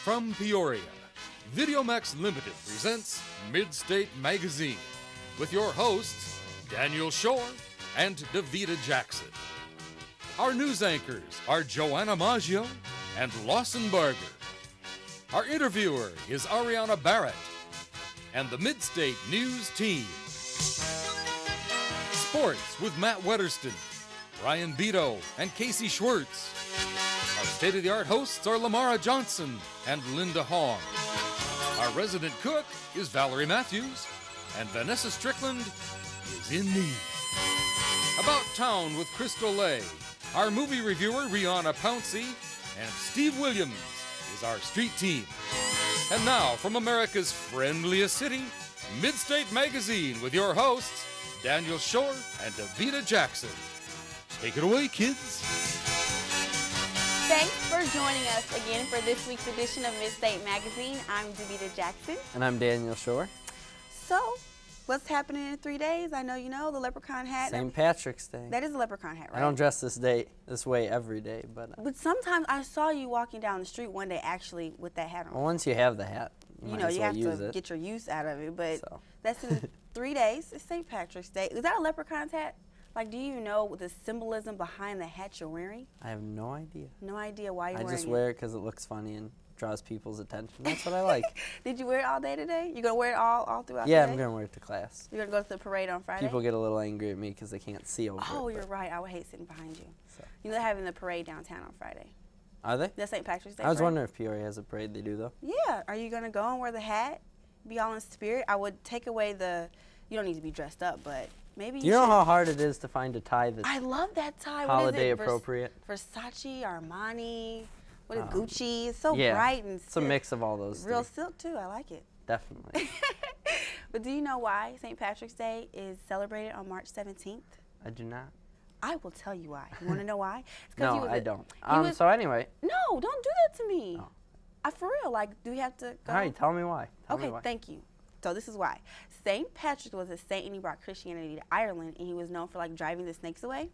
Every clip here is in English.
From Peoria, Videomax Limited presents Midstate Magazine with your hosts, Daniel Shore and Davita Jackson. Our news anchors are Joanna Maggio and Lawson Barger. Our interviewer is Ariana Barrett and the Midstate News Team. Sports with Matt Wetterston, Ryan Beto, and Casey Schwartz. Our state-of-the-art hosts are Lamara Johnson and Linda Hong. Our resident cook is Valerie Matthews, and Vanessa Strickland is in need. About Town with Crystal Lay. Our movie reviewer, Rihanna Pouncey, and Steve Williams is our street team. And now, from America's friendliest city, Midstate Magazine with your hosts, Daniel Shore and Davita Jackson. Take it away, kids. Thanks for joining us again for this week's edition of Midstate Magazine. I'm Davita Jackson. And I'm Daniel Shore. So, what's happening in 3 days? I know you know, the leprechaun hat. St. Patrick's Day. That is a leprechaun hat, right? I don't dress this way every day, but... But sometimes I saw you walking down the street one day actually with that hat on. Well, once you have the hat, you know, you have to get your use out of it, but so. That's in 3 days. It's St. Patrick's Day. Is that a leprechaun's hat? Like, do you know the symbolism behind the hat you're wearing? I have no idea. No idea why you're wearing it? I just wear it because it looks funny and draws people's attention. That's what I like. Did you wear it all day today? You gonna wear it all throughout Yeah, the day? I'm going to wear it to class. You're going to go to the parade on Friday? People get a little angry at me because they can't see over it. Oh, you're right. I would hate sitting behind you. So. You know they're having the parade downtown on Friday. Are they? That's St. Patrick's Day I was parade. wondering if Peoria has a parade. They do, though. Yeah. Are you going to go and wear the hat? Be all in spirit? I would take away the, you don't need to be dressed up, but maybe you Do you know how hard it is to find a tie that's I love that tie. holiday what is it? appropriate? Versace, Armani, what is Gucci? It's so bright and it's a mix of all those real three. silk, too. I like it. Definitely. But do you know why St. Patrick's Day is celebrated on March 17th? I do not. I will tell you why. You want to know why? It's No, I don't. So anyway. No, don't do that to me. Oh. For real, like, do we have to go? All right, tell me why. Tell me Okay, why. thank you. So this is why. St. Patrick was a saint and he brought Christianity to Ireland, and he was known for, like, driving the snakes away.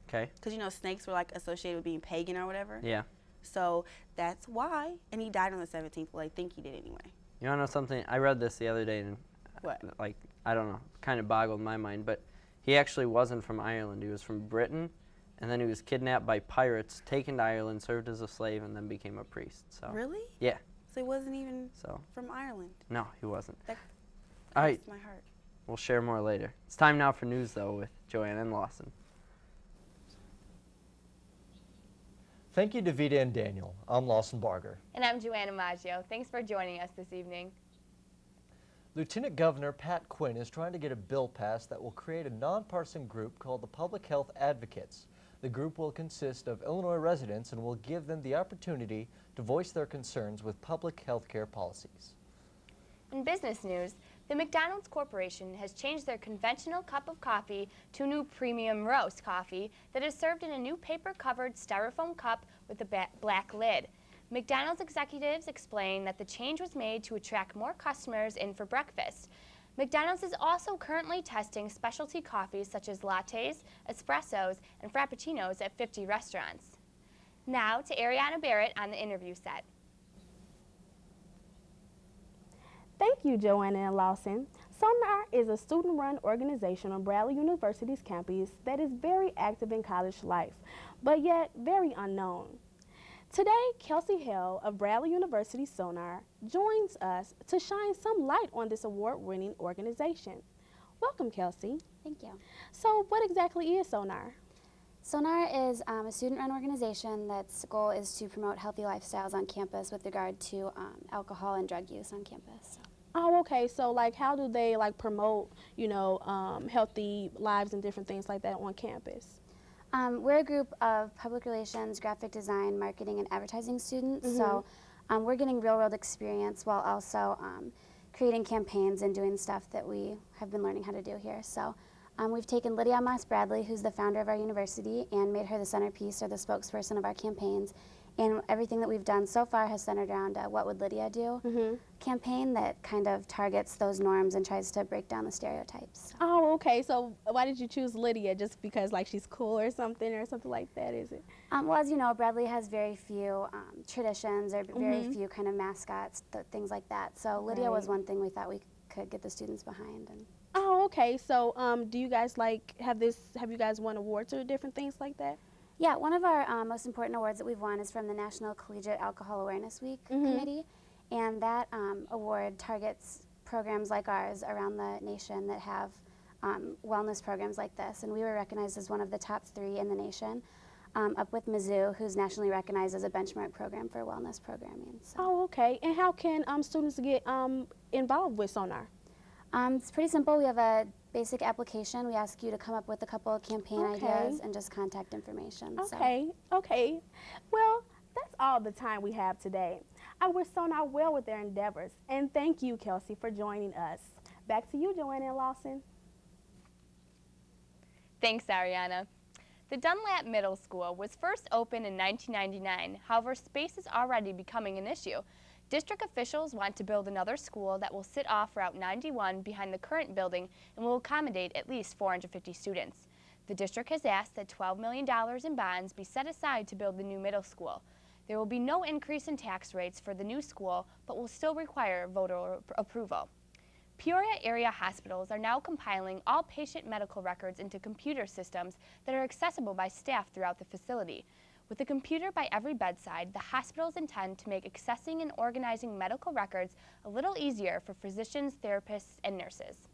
Okay. Because, you know, snakes were, like, associated with being pagan or whatever. Yeah. So that's why. And he died on the 17th. Well, I think he did anyway. You want to know something? I read this the other day, and What? like, I don't know, kind of boggled my mind, but he actually wasn't from Ireland. He was from Britain, and then he was kidnapped by pirates, taken to Ireland, served as a slave, and then became a priest. So. Really? Yeah. So he wasn't even from Ireland. No, he wasn't. That All right. breaks my heart. We'll share more later. It's time now for news, though, with Joanna and Lawson. Thank you, Davita and Daniel. I'm Lawson Barger. And I'm Joanna Maggio. Thanks for joining us this evening. Lieutenant Governor Pat Quinn is trying to get a bill passed that will create a nonpartisan group called the Public Health Advocates. The group will consist of Illinois residents and will give them the opportunity to voice their concerns with public health care policies. In business news, the McDonald's Corporation has changed their conventional cup of coffee to a new premium roast coffee that is served in a new paper-covered styrofoam cup with a black lid. McDonald's executives explain that the change was made to attract more customers in for breakfast. McDonald's is also currently testing specialty coffees such as lattes, espressos, and frappuccinos at 50 restaurants. Now to Ariana Barrett on the interview set. Thank you, Joanna and Lawson. Sonar is a student-run organization on Bradley University's campus that is very active in college life, but yet very unknown. Today, Kelsey Hale of Bradley University Sonar joins us to shine some light on this award-winning organization. Welcome, Kelsey. Thank you. So what exactly is Sonar? Sonar is a student-run organization that's goal is to promote healthy lifestyles on campus with regard to alcohol and drug use on campus. Oh, okay. So, like, how do they, like, promote, you know, healthy lives and different things like that on campus? We're a group of public relations, graphic design, marketing, and advertising students. So we're getting real-world experience while also creating campaigns and doing stuff that we have been learning how to do here. So we've taken Lydia Moss Bradley, who's the founder of our university, and made her the centerpiece or the spokesperson of our campaigns. And everything that we've done so far has centered around a What Would Lydia Do campaign that kind of targets those norms and tries to break down the stereotypes. Oh, okay. So why did you choose Lydia? Just because like she's cool or something like that, is it? Well, as you know, Bradley has very few traditions or very few kind of mascots, things like that. So Lydia was one thing we thought we could get the students behind. And Oh, okay. So do you guys have you guys won awards or different things like that? yeah, one of our most important awards that we've won is from the National Collegiate Alcohol Awareness Week Committee, and that award targets programs like ours around the nation that have wellness programs like this, and we were recognized as one of the top 3 in the nation, up with Mizzou, who's nationally recognized as a benchmark program for wellness programming. So. Oh, okay. And how can students get involved with Sonar? It's pretty simple. We have a basic application. We ask you to come up with a couple of campaign ideas and just contact information. Okay, okay. Well, that's all the time we have today. I wish Sonar well with their endeavors, and thank you, Kelsey, for joining us. Back to you, Joanna and Lawson. Thanks, Ariana. The Dunlap Middle School was first opened in 1999. However, space is already becoming an issue. District officials want to build another school that will sit off Route 91 behind the current building and will accommodate at least 450 students. The district has asked that $12 million in bonds be set aside to build the new middle school. There will be no increase in tax rates for the new school, but will still require voter approval. Peoria area hospitals are now compiling all patient medical records into computer systems that are accessible by staff throughout the facility. With a computer by every bedside, the hospitals intend to make accessing and organizing medical records a little easier for physicians, therapists, and nurses.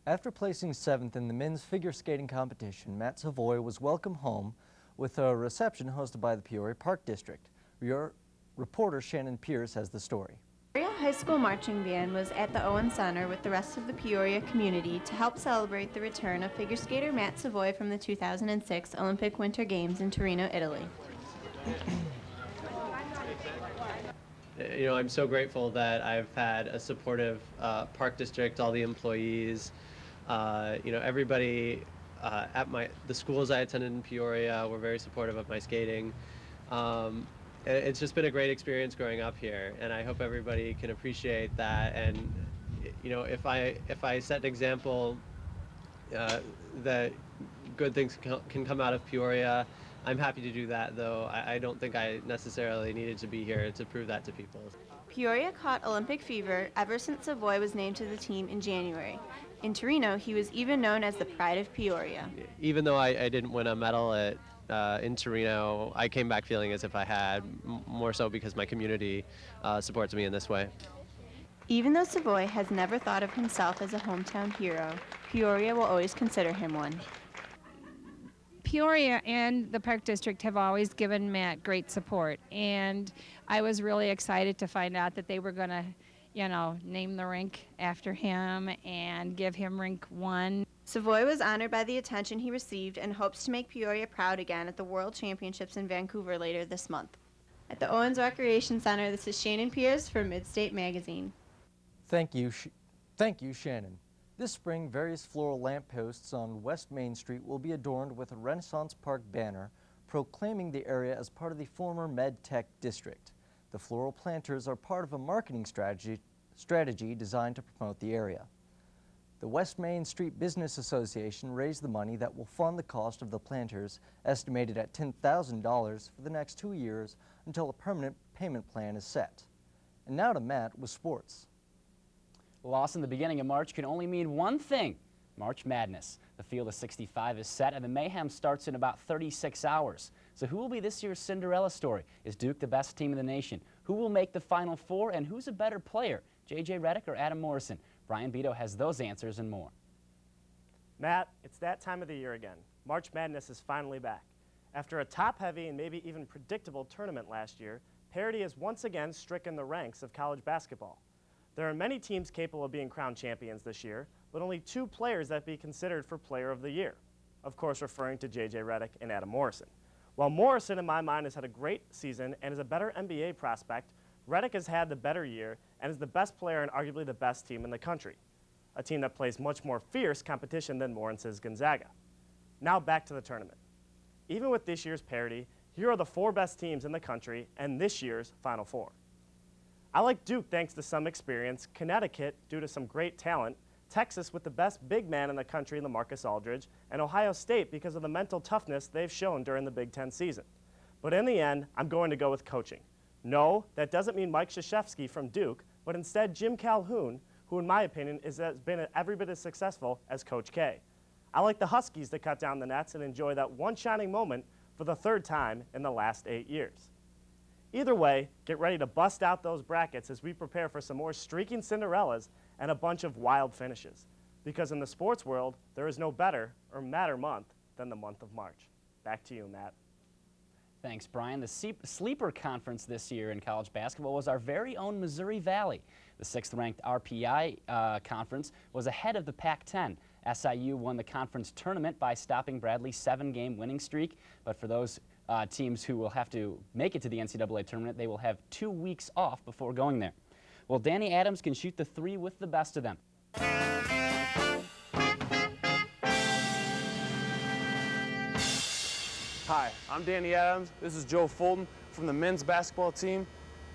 After placing 7th in the men's figure skating competition, Matt Savoy was welcomed home with a reception hosted by the Peoria Park District. Your reporter Shannon Pierce has the story. Peoria High School Marching Band was at the Owen Center with the rest of the Peoria community to help celebrate the return of figure skater Matt Savoy from the 2006 Olympic Winter Games in Torino, Italy. You know, I'm so grateful that I've had a supportive park district, all the employees, you know, everybody at the schools I attended in Peoria were very supportive of my skating. It's just been a great experience growing up here, and I hope everybody can appreciate that. And you know, if I set an example that good things can come out of Peoria, I'm happy to do that. Though I don't think I necessarily needed to be here to prove that to people. Peoria caught Olympic fever ever since Savoy was named to the team in January. In Torino, he was even known as the pride of Peoria. Even though I didn't win a medal in Torino, I came back feeling as if I had, more so because my community supports me in this way. Even though Savoy has never thought of himself as a hometown hero, Peoria will always consider him one. Peoria and the Park District have always given Matt great support, and I was really excited to find out that they were going to, you know, name the rink after him and give him Rink 1. Savoy was honored by the attention he received and hopes to make Peoria proud again at the World Championships in Vancouver later this month. At the Owens Recreation Center, this is Shannon Pierce for Midstate Magazine. Thank you, Shannon. This spring, various floral lampposts on West Main Street will be adorned with a Renaissance Park banner proclaiming the area as part of the former MedTech district. The floral planters are part of a marketing strategy designed to promote the area. The West Main Street Business Association raised the money that will fund the cost of the planters, estimated at $10,000 for the next 2 years until a permanent payment plan is set. And now to Matt with sports. Loss in the beginning of March can only mean one thing: March Madness. The field of 65 is set and the mayhem starts in about 36 hours. So who will be this year's Cinderella story? Is Duke the best team in the nation? Who will make the Final Four, and who's a better player, J.J. Redick or Adam Morrison? Brian Beto has those answers and more. Matt, it's that time of the year again. March Madness is finally back. After a top-heavy and maybe even predictable tournament last year, parity has once again stricken the ranks of college basketball. There are many teams capable of being crowned champions this year, but only 2 players that be considered for Player of the Year. Of course, referring to J.J. Redick and Adam Morrison. While Morrison, in my mind, has had a great season and is a better NBA prospect, Redick has had the better year and is the best player and arguably the best team in the country, a team that plays much more fierce competition than Morrison's Gonzaga. Now back to the tournament. Even with this year's parity, Here are the 4 best teams in the country and this year's Final Four. I like Duke thanks to some experience, Connecticut due to some great talent, Texas with the best big man in the country in LaMarcus Aldridge, and Ohio State because of the mental toughness they've shown during the Big Ten season. But in the end, I'm going to go with coaching. No, that doesn't mean Mike Krzyzewski from Duke, but instead Jim Calhoun, who in my opinion has been every bit as successful as Coach K. I like the Huskies to cut down the nets and enjoy that one shining moment for the 3rd time in the last 8 years. Either way, get ready to bust out those brackets as we prepare for some more streaking Cinderellas and a bunch of wild finishes. Because in the sports world, there is no better or madder month than the month of March. Back to you, Matt. Thanks, Brian. The sleeper conference this year in college basketball was our very own Missouri Valley. The 6th-ranked RPI conference was ahead of the Pac-10. SIU won the conference tournament by stopping Bradley's 7-game winning streak, but for those teams who will have to make it to the NCAA tournament, they will have 2 weeks off before going there. Well, Danny Adams can shoot the 3 with the best of them. Hi, I'm Danny Adams. This is Joe Fulton from the men's basketball team,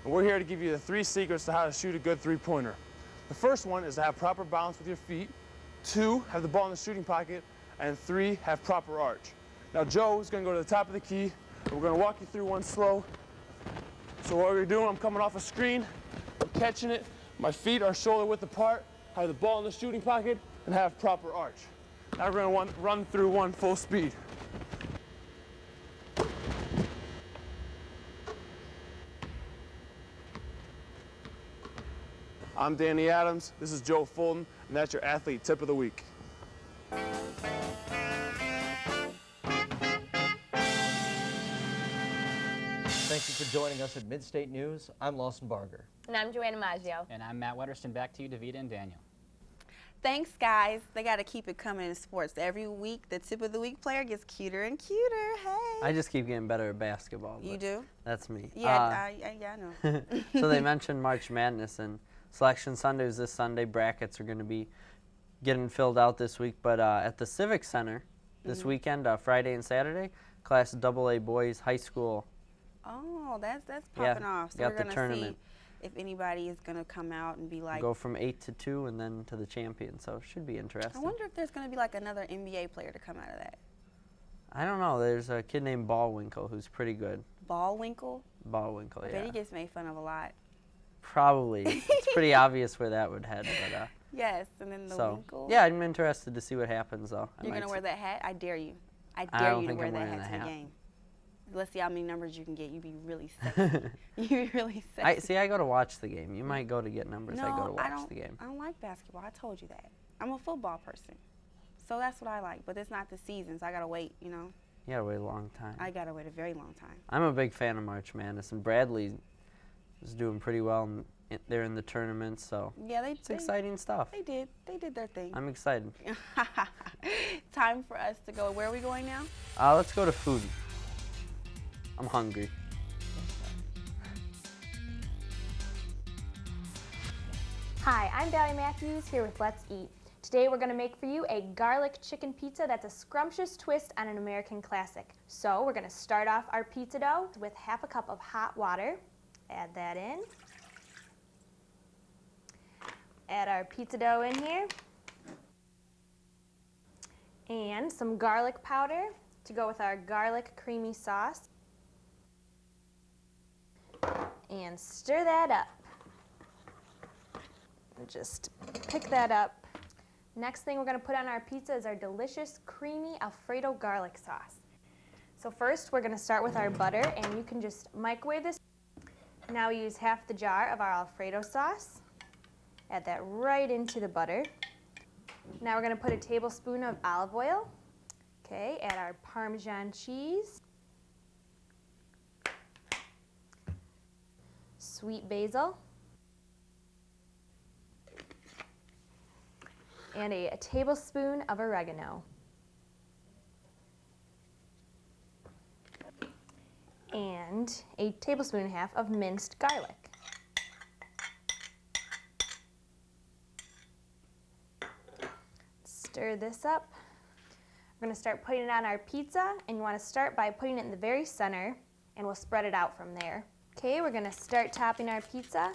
and we're here to give you the 3 secrets to how to shoot a good 3-pointer. The first one is to have proper balance with your feet, 2, have the ball in the shooting pocket, and 3, have proper arch. Now Joe is going to go to the top of the key, and we're going to walk you through one slow. So what we're doing, I'm coming off a screen, I'm catching it, my feet are shoulder width apart, have the ball in the shooting pocket, and have proper arch. Now we're going to run through one full speed. I'm Danny Adams, this is Joe Fulton, and that's your athlete tip of the week. Thank you for joining us at Midstate News. I'm Lawson Barger. And I'm Joanna Maggio. And I'm Matt Wetterston. Back to you, Davida and Daniel. Thanks, guys. They got to keep it coming in sports. Every week, the tip of the week player gets cuter and cuter. Hey. I just keep getting better at basketball. You do? That's me. Yeah, I know. So they mentioned March Madness, and Selection Sunday is this Sunday. Brackets are going to be getting filled out this week. But at the Civic Center this weekend, Friday and Saturday, Class AA boys high school. Oh, that's popping off. So got we're the gonna tournament. see if anybody is gonna come out and be like. Go from 8 to 2 and then to the champion. So it should be interesting. I wonder if there's gonna be like another NBA player to come out of that. I don't know. There's a kid named Ballwinkle who's pretty good. Ballwinkle? Ballwinkle, I yeah. bet he gets made fun of a lot. Probably. It's pretty obvious where that would head. But, yes, and then the winkle. Yeah, I'm interested to see what happens, though. You're going to wear that hat? I dare you. I I dare don't you to think wear I'm that wearing hat the to the hat. game. Let's see how many numbers you can get. You'd be really sexy. You'd be really sexy. I go to watch the game. You might go to get numbers. No, I go to watch the game. I don't like basketball. I told you that. I'm a football person. So that's what I like. But it's not the season, so I got to wait, you know. You gotta wait a long time. I got to wait a very long time. I'm a big fan of March Madness, and Bradley is doing pretty well. They're in the tournament, so yeah, it's exciting stuff. They did their thing. I'm excited. Time for us to go. Where are we going now? Let's go to food. I'm hungry. Hi, I'm Valerie Matthews here with Let's Eat. Today we're going to make for you a garlic chicken pizza that's a scrumptious twist on an American classic. So we're going to start off our pizza dough with half a cup of hot water. Add that in. Add our pizza dough in here. And some garlic powder to go with our garlic creamy sauce. And stir that up. And just pick that up. Next thing we're going to put on our pizza is our delicious creamy Alfredo garlic sauce. So first we're going to start with our butter, and you can just microwave this. Now we use half the jar of our Alfredo sauce. Add that right into the butter. Now we're going to put a tablespoon of olive oil. Okay, add our Parmesan cheese. Sweet basil. And a tablespoon of oregano. And a tablespoon and a half of minced garlic. Stir this up. We're going to start putting it on our pizza, and you want to start by putting it in the very center and we'll spread it out from there. Okay, we're gonna start topping our pizza.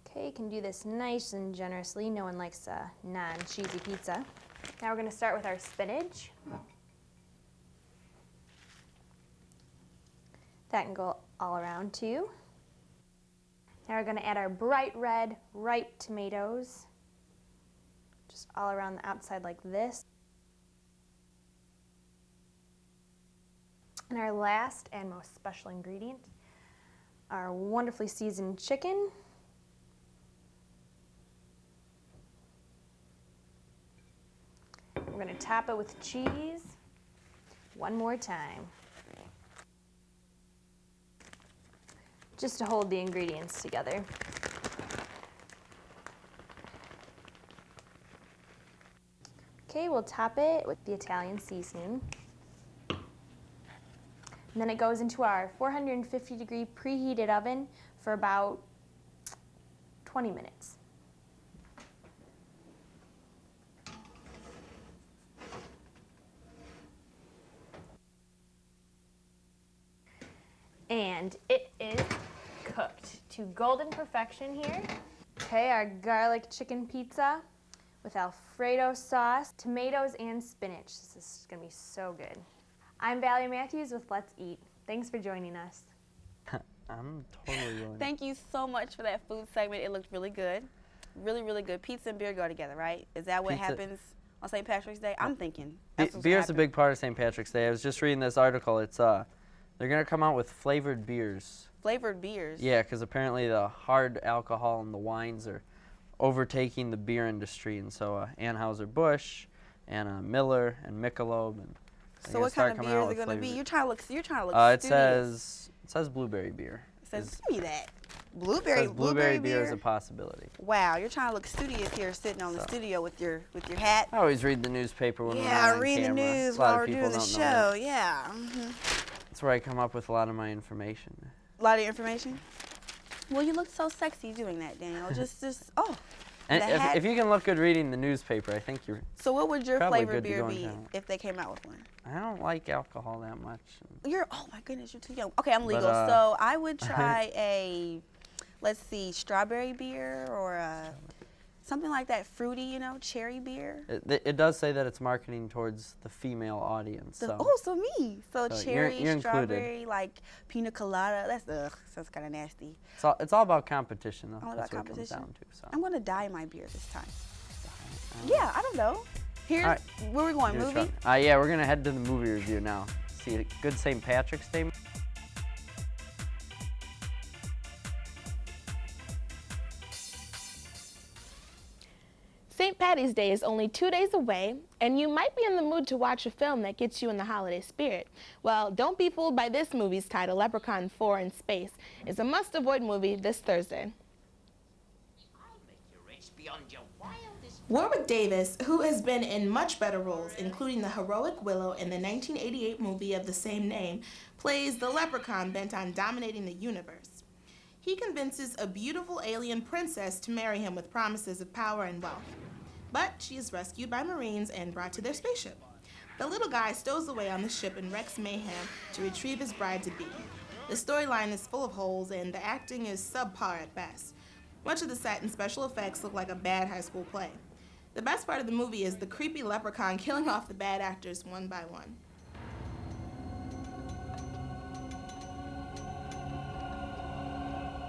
Okay, you can do this nice and generously. No one likes a non-cheesy pizza. Now we're gonna start with our spinach. That can go all around too. Now we're gonna add our bright red, ripe tomatoes. Just all around the outside like this. And our last and most special ingredient, our wonderfully seasoned chicken. We're gonna top it with cheese one more time. Just to hold the ingredients together. Okay, we'll top it with the Italian seasoning. And then it goes into our 450-degree preheated oven for about 20 minutes. And it is cooked to golden perfection here. Okay, our garlic chicken pizza with Alfredo sauce, tomatoes, and spinach. This is gonna be so good. I'm Valerie Matthews with Let's Eat. Thanks for joining us. I'm totally willing. Thank you so much for that food segment. It looked really good. Really, really good. Pizza and beer go together, right? Is that what happens on St. Patrick's Day? I'm thinking. Beer's a big part of St. Patrick's Day. I was just reading this article. It's they're gonna come out with flavored beers. Flavored beers? Yeah, because apparently the hard alcohol and the wines are overtaking the beer industry, and so Anheuser-Busch and Miller and Michelob and. So what kind of beer is it going to be? You're trying to look it says blueberry beer. It says, give me that. Blueberry beer is a possibility. Wow, you're trying to look studious here, sitting on the studio with your hat. I always read the newspaper when we're on I read camera. the news while we're doing the show. Yeah. Mm-hmm. That's where I come up with a lot of my information. A lot of information? Well, you look so sexy doing that, Daniel. just oh. And if you can look good reading the newspaper, I think you're. So what would your flavored beer be if they came out with one? I don't like alcohol that much. Oh my goodness, you're too young. Okay, I'm legal, so I would try a, let's see, strawberry beer or something like that, fruity, cherry beer. It does say that it's marketing towards the female audience. So me. So cherry, you're strawberry, like pina colada. Sounds kind of nasty. It's all about competition, though. All That's about what it competition. comes down to. So. I'm gonna dye my beer this time. Yeah, I don't know. Here's where we're going. Movie. Yeah, we're gonna head to the movie review now. See a good St. Patrick's Day. St. Patty's Day is only 2 days away, and you might be in the mood to watch a film that gets you in the holiday spirit. Well, don't be fooled by this movie's title, Leprechaun 4 in Space. It's a must-avoid movie this Thursday. Warwick Davis, who has been in much better roles, including the heroic Willow in the 1988 movie of the same name, plays the leprechaun bent on dominating the universe. He convinces a beautiful alien princess to marry him with promises of power and wealth. But she is rescued by Marines and brought to their spaceship. The little guy stows away on the ship and wrecks mayhem to retrieve his bride-to-be. The storyline is full of holes and the acting is subpar at best. Much of the set and special effects look like a bad high school play. The best part of the movie is the creepy leprechaun killing off the bad actors one by one.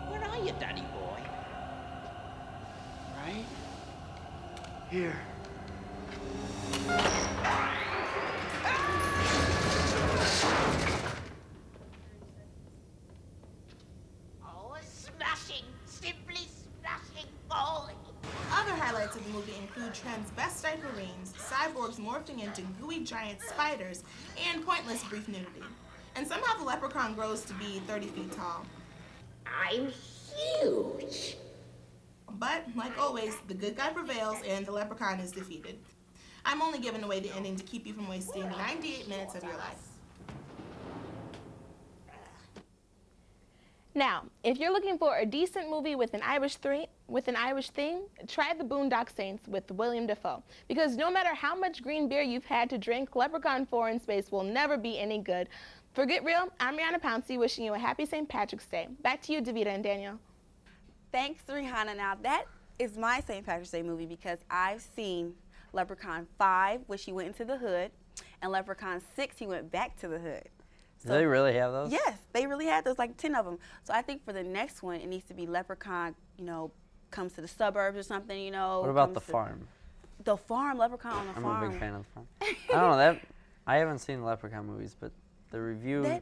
Where are you, Daddy boy? Right here. Oh, smashing, simply smashing, falling. Other highlights of the movie include transvestite Marines, cyborgs morphing into gooey giant spiders, and pointless brief nudity. And somehow the leprechaun grows to be 30 feet tall. I'm huge. But, like always, the good guy prevails and the leprechaun is defeated. I'm only giving away the ending to keep you from wasting 98 minutes of your life. Now, if you're looking for a decent movie with an Irish theme, try The Boondock Saints with William Dafoe. Because no matter how much green beer you've had to drink, Leprechaun 4 in Space will never be any good. For Get Real, I'm Rihanna Pouncey, wishing you a happy St. Patrick's Day. Back to you, Davita and Daniel. Thanks, Rihanna. Now, that is my St. Patrick's Day movie because I've seen Leprechaun 5, where she went into the hood, and Leprechaun 6, he went back to the hood. Do they really have those? Yes, they really had those, like 10 of them. So I think for the next one, it needs to be Leprechaun, you know, comes to the suburbs or something, you know. What about the farm? The farm, Leprechaun on the I'm farm. a big fan of the farm. I don't know, I haven't seen Leprechaun movies, but the review,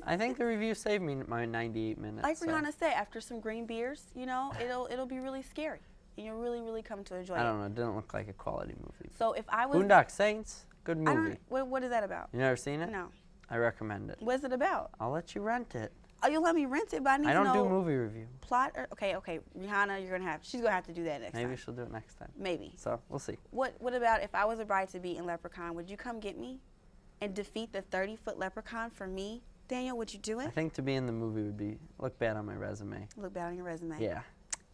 I think the review saved me my 98 minutes. Like Rihanna said, after some green beers, you know, it'll be really scary. And you'll really, really come to enjoy it. I don't know, it didn't look like a quality movie. So if I was... Boondock Saints, good movie. What is that about? You never seen it? No. I recommend it. What's it about? I'll let you rent it. Oh, you'll let me rent it, but I need to know... I don't do movie review. Plot? Okay, Rihanna, she's going to have to do that next time. Maybe she'll do it next time. Maybe. So, we'll see. What about if I was a bride-to-be in Leprechaun, would you come get me and defeat the 30-foot leprechaun for me? Daniel, would you do it? I think to be in the movie would look bad on my resume. Look bad on your resume. Yeah.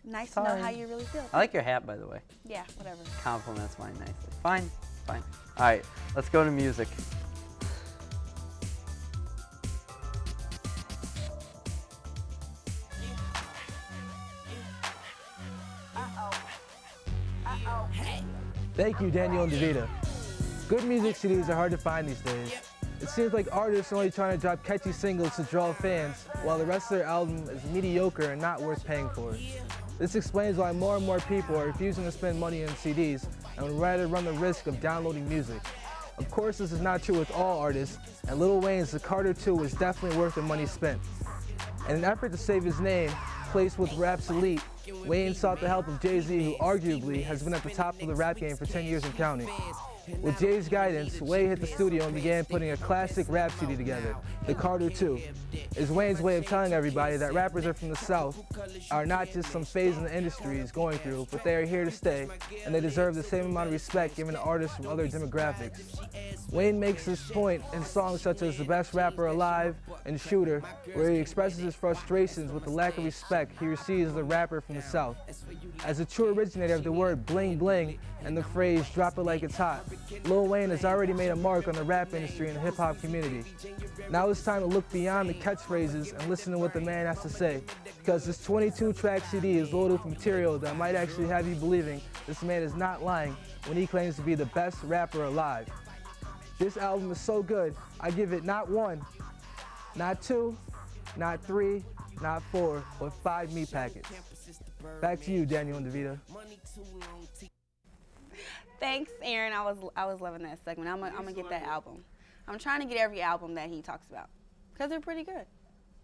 Nice to know how you really feel. I like your hat, by the way. Yeah, whatever. Compliments mine nicely. Fine. All right, let's go to music. Thank you, Daniel and Davita. Good music CDs are hard to find these days. It seems like artists are only trying to drop catchy singles to draw fans, while the rest of their album is mediocre and not worth paying for. This explains why more and more people are refusing to spend money on CDs and would rather run the risk of downloading music. Of course, this is not true with all artists, and Lil Wayne's The Carter 2 was definitely worth the money spent. In an effort to save his name, placed with rap's elite, Wayne sought the help of Jay-Z, who arguably has been at the top of the rap game for 10 years and counting. With Jay's guidance, Wayne hit the studio and began putting a classic rap CD together, The Carter 2. Is Wayne's way of telling everybody that rappers are from the South are not just some phase in the industry is going through, but they are here to stay, and they deserve the same amount of respect given to artists from other demographics. Wayne makes this point in songs such as The Best Rapper Alive and Shooter, where he expresses his frustrations with the lack of respect he receives as a rapper from the South. As a true originator of the word bling bling and the phrase drop it like it's hot, Lil Wayne has already made a mark on the rap industry and the hip-hop community. Now it's time to look beyond the catchphrases and listen to what the man has to say, because this 22-track CD is loaded with material that might actually have you believing this man is not lying when he claims to be the best rapper alive. This album is so good, I give it not 1, not 2, not 3, not 4, but 5 meat packets. Back to you, Daniel and Davita. Thanks, Aaron. I was loving that segment. I'm gonna get that album. I'm trying to get every album that he talks about because they're pretty good.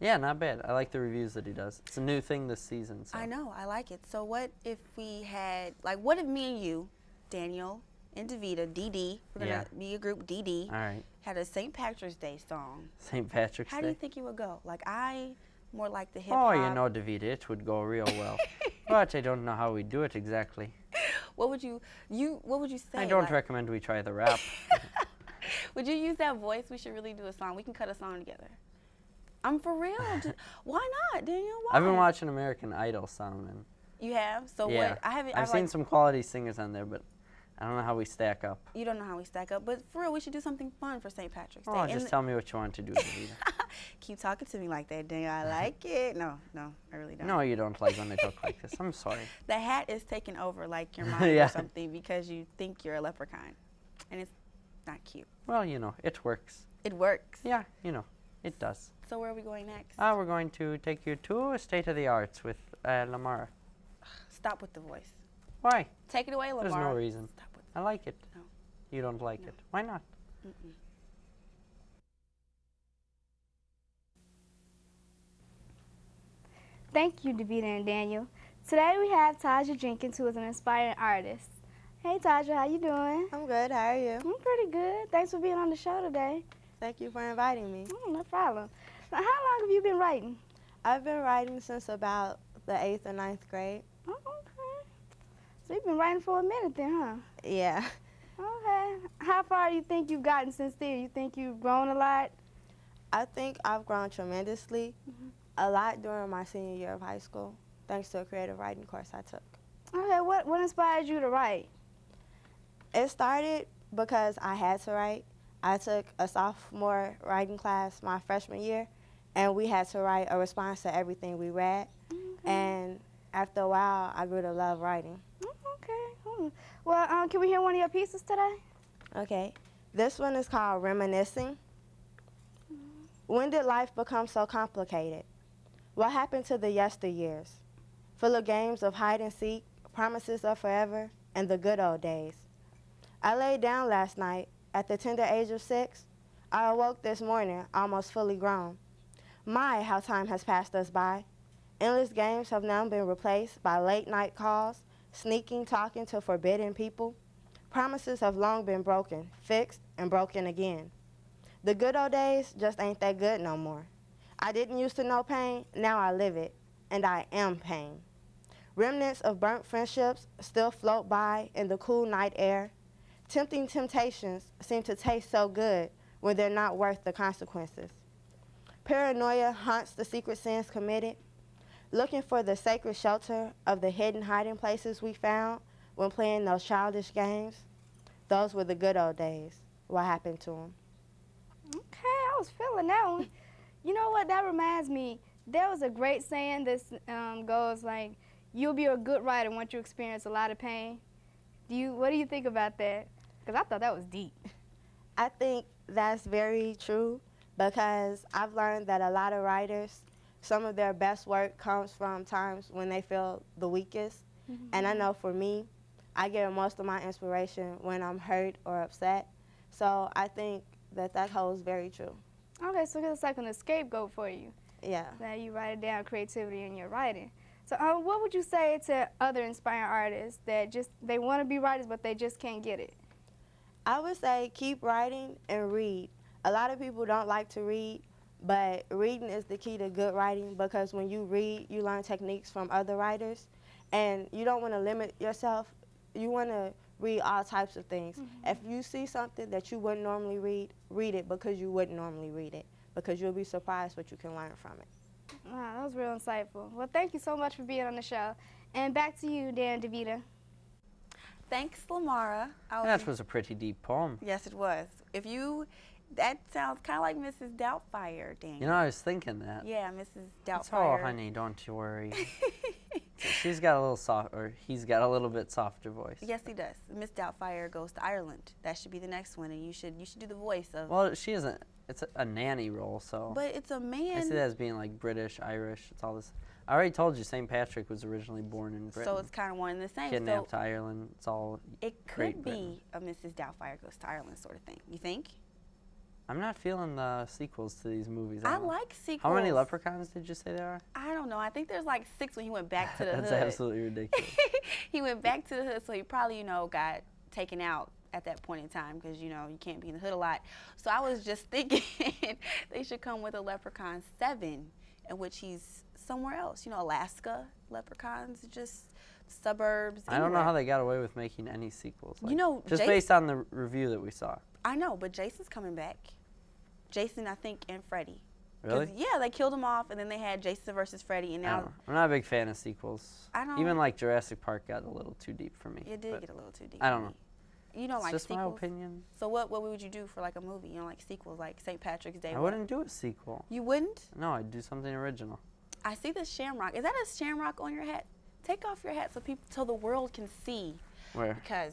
Yeah, not bad. I like the reviews that he does. It's a new thing this season. So. I know. I like it. So what if we had, what if me and you, Daniel and Davita, DD, we're gonna be a group DD. All right. Had a St. Patrick's Day song. St. Patrick's Day. How do you think it would go? More like the hip hop. Oh, you know, Davita, it would go real well. But I don't know how we do it exactly. What would you say? I don't recommend we try the rap. Would you use that voice? We should really do a song. We can cut a song together. I'm for real. Why not, Daniel? Why? I've been watching American Idol some. And you have? So yeah. what? I've seen some quality singers on there, but I don't know how we stack up. You don't know how we stack up, but for real, we should do something fun for St. Patrick's Day. Oh, just tell me what you want to do, Davita. Keep talking to me like that, Daniel. I like it. No, I really don't. No, you don't like when they talk like this. I'm sorry. The hat is taking over like your mind or something because you think you're a leprechaun, and it's not cute. Well, you know, it works. It works. Yeah, you know, it does. So where are we going next? We're going to take you to a State of the Arts with Lamar. Stop with the voice. Why? Take it away, Lamar. There's no reason. Stop with I like it. No. You don't like it. Why not? Mm-mm. Thank you, Davita and Daniel. Today we have Taja Jenkins, who is an inspiring artist. Hey, Taja, how you doing? I'm good. How are you? I'm pretty good. Thanks for being on the show today. Thank you for inviting me. No problem. Now, how long have you been writing? I've been writing since about the 8th or 9th grade. Oh, okay. So you've been writing for a minute then, huh? Yeah. Okay. How far do you think you've gotten since then? You think you've grown a lot? I think I've grown tremendously. A lot during my senior year of high school, thanks to a creative writing course I took. Okay, what inspired you to write? It started because I had to write. I took a sophomore writing class my freshman year, and we had to write a response to everything we read. And after a while, I grew to love writing. Okay. Well, can we hear one of your pieces today? Okay. This one is called Reminiscing. When did life become so complicated? What happened to the yesteryears? Full of games of hide and seek, promises of forever, and the good old days. I laid down last night at the tender age of 6. I awoke this morning almost fully grown. My, how time has passed us by. Endless games have now been replaced by late night calls, sneaking, talking to forbidden people. Promises have long been broken, fixed, and broken again. The good old days just ain't that good no more. I didn't used to know pain, now I live it, and I am pain. Remnants of burnt friendships still float by in the cool night air. Tempting temptations seem to taste so good when they're not worth the consequences. Paranoia haunts the secret sins committed, looking for the sacred shelter of the hidden hiding places we found when playing those childish games. Those were the good old days. What happened to them? Okay, I was feeling that one. You know what, that reminds me, there was a great saying that goes like, you'll be a good writer once you experience a lot of pain. What do you think about that? Because I thought that was deep. I think that's very true because I've learned that a lot of writers, some of their best work comes from times when they feel the weakest. And I know for me, I get most of my inspiration when I'm hurt or upset. So I think that holds very true. Okay, so it's like an scapegoat for you. Yeah. Now you write it down, creativity in your writing. So what would you say to other inspiring artists that they want to be writers but they just can't get it? I would say keep writing and read. A lot of people don't like to read, but reading is the key to good writing because when you read, you learn techniques from other writers, and you don't want to limit yourself. You want to read all types of things. If you see something that you wouldn't normally read, read it because you wouldn't normally read it, because you'll be surprised what you can learn from it. Wow, that was real insightful. Well, thank you so much for being on the show. And back to you, Dan DeVita. Thanks, Lamara. That was a pretty deep poem. Yes, it was. That sounds kind of like Mrs. Doubtfire, Daniel. You know, I was thinking that. Yeah, Mrs. Doubtfire. It's all, honey, don't you worry. She's got a little soft, or he's got a little bit softer voice. Yes, he does. Miss Doubtfire goes to Ireland. That should be the next one, and you should do the voice of. Well, she isn't. It's a nanny role, so. But it's a man. I see that as being like British, Irish. It's all this. I already told you, St. Patrick was originally born in Britain. So it's kind of one and the same. Kidnapped to Ireland. It's all. It could be a Mrs. Doubtfire goes to Ireland sort of thing. You think? I'm not feeling the sequels to these movies. I like sequels. How many leprechauns did you say there are? I don't know. I think there's like 6 when he went back to the hood. That's absolutely ridiculous. He went back to the hood, so he probably, got taken out at that point in time because, you can't be in the hood a lot. So I was just thinking they should come with a Leprechaun 7 in which he's somewhere else. Alaska leprechauns, just suburbs. I don't know how they got away with making any sequels. Just Jason, based on the review that we saw. I know, but Jason's coming back. Jason, I think, and Freddy. Really? Yeah, they killed him off, and then they had Jason versus Freddy, and now. I'm not a big fan of sequels. I don't. Even like Jurassic Park got a little too deep for me. It did get a little too deep. I don't know. You don't like just sequels? my opinion. So what would you do for like a movie? You don't like sequels, like St. Patrick's Day? I wouldn't do a sequel. You wouldn't? No, I'd do something original. I see this shamrock. Is that a shamrock on your hat? Take off your hat so the world can see. Where? Because,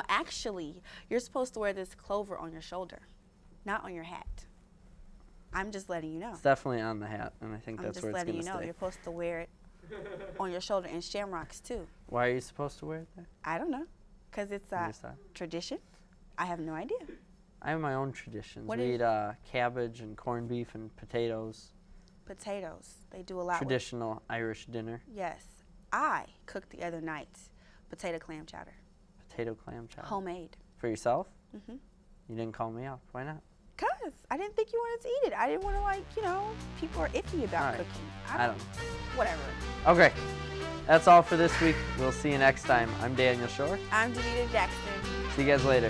actually, you're supposed to wear this clover on your shoulder, not on your hat. I'm just letting you know. It's definitely on the hat, and I think that's where it's going to stay. I'm just letting you know. You're supposed to wear it on your shoulder, and shamrocks too. Why are you supposed to wear it there? I don't know. Because it's a tradition. I have no idea. I have my own traditions. What we eat cabbage and corned beef and potatoes. Potatoes. They do a lot. Traditional Irish dinner. Yes. I cooked the other night potato clam chowder. Potato clam chowder. Homemade. For yourself? Mm-hmm. You didn't call me out. Why not? Because I didn't think you wanted to eat it. I didn't want to, people are iffy about cooking. I don't know. Whatever. Okay. That's all for this week. We'll see you next time. I'm Daniel Shore. I'm Davita Jackson. See you guys later.